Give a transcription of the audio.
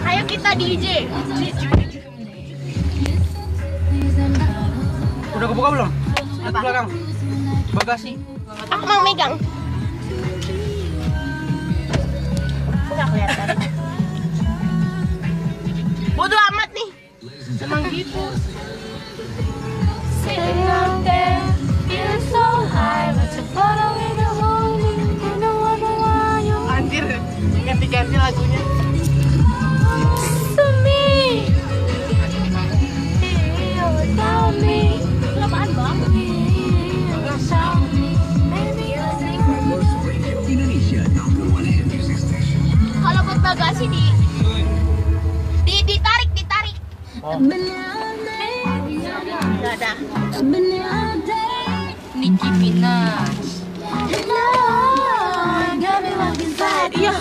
Ayo kita DJ. Udah kebuka belum? Lihat belakang. Bagasi. Aku mau megang. Enggak kelihatan. Bodoh amat nih. Emang gitu. Sitting out there, feeling so high, but you're following the morning. You know what I want you Anjir, ganti-ganti lagunya. to me. Here without me. Apaan bang? Without me. Maybe you'll think Kalau buat bagasi ditarik. Oh. Enggak ada. Nicki Minaj. Got me locked inside. Iya.